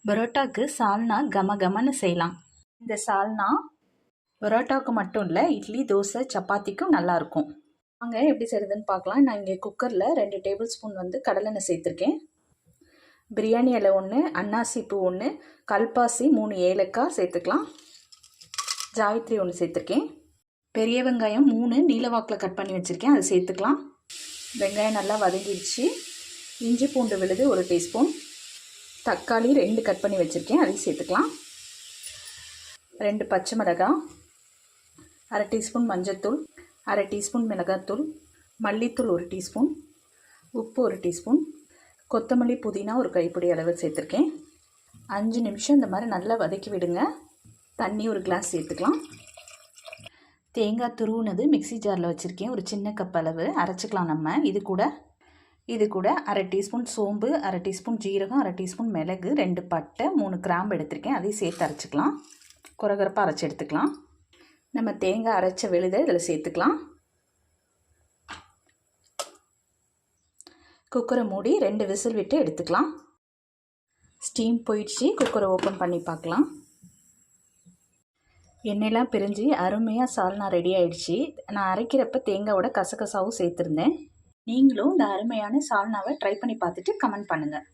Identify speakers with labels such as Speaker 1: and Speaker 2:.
Speaker 1: பரோட்டாக்கு சால்னா கம கமன்னு செய்யலாம். இந்த சால்னா பரோட்டாவுக்கு மட்டும் இல்லை, இட்லி, தோசை, சப்பாத்திக்கும் நல்லாயிருக்கும். வாங்க எப்படி செய்கிறதுன்னு பார்க்கலாம். நான் இங்கே குக்கரில் 2 டேபிள் ஸ்பூன் கடலெண்ணெய் சேர்த்துருக்கேன். பிரியாணி இலை 1, அன்னாசி பூ 1, கல்பாசி 3 ஏலக்காய் சேர்த்துக்கலாம். ஜாயத்ரி 1 சேர்த்துருக்கேன். பெரிய வெங்காயம் 3 நீலவாக்கில் கட் பண்ணி வச்சுருக்கேன், அதை சேர்த்துக்கலாம். வெங்காயம் நல்லா வதங்கிடுச்சு. இஞ்சி பூண்டு விழுது 1 டீஸ்பூன். தக்காளி 2 கட் பண்ணி வச்சுருக்கேன், அதையும் சேர்த்துக்கலாம். 2 பச்சை மிளகாய், 1/2 டீஸ்பூன் மஞ்சள்தூள், 1/2 டீஸ்பூன் மிளகாத்தூள், மல்லித்தூள் 1 டீஸ்பூன், உப்பு 1 டீஸ்பூன், கொத்தமல்லி புதினா 1 கைப்பிடி அளவு சேர்த்துருக்கேன். 5 நிமிஷம் இந்த மாதிரி நல்லா வதக்கி விடுங்க. தண்ணி 1 கிளாஸ் சேர்த்துக்கலாம். தேங்காய் துருவுனது மிக்சி ஜாரில் வச்சுருக்கேன், ஒரு சின்ன கப் அளவு அரைச்சிக்கலாம். நம்ம இது கூட 1/2 டீஸ்பூன் சோம்பு, 1/2 டீஸ்பூன் ஜீரகம், 1/2 டீஸ்பூன் மிளகு, 2 பட்டை, 3 கிராம்பு எடுத்திருக்கேன், அதையும் சேர்த்து அரைச்சிக்கலாம். குறகரப்பாக அரைச்சி எடுத்துக்கலாம். நம்ம தேங்காய் அரைச்ச விழுதை இதில் சேர்த்துக்கலாம். குக்கரை மூடி 2 விசில் விட்டு எடுத்துக்கலாம். ஸ்டீம் போயிடுச்சு. குக்கரை ஓப்பன் பண்ணி பார்க்கலாம். எண்ணெயெல்லாம் பிரிஞ்சு அருமையாக சால்னா ரெடி ஆயிடுச்சு. நான் அரைக்கிறப்ப தேங்காயோட கசகசாவும் சேர்த்துருந்தேன். நீங்களும் இந்த அருமையான சால்னாவை ட்ரை பண்ணி பார்த்துட்டு கமெண்ட் பண்ணுங்கள்.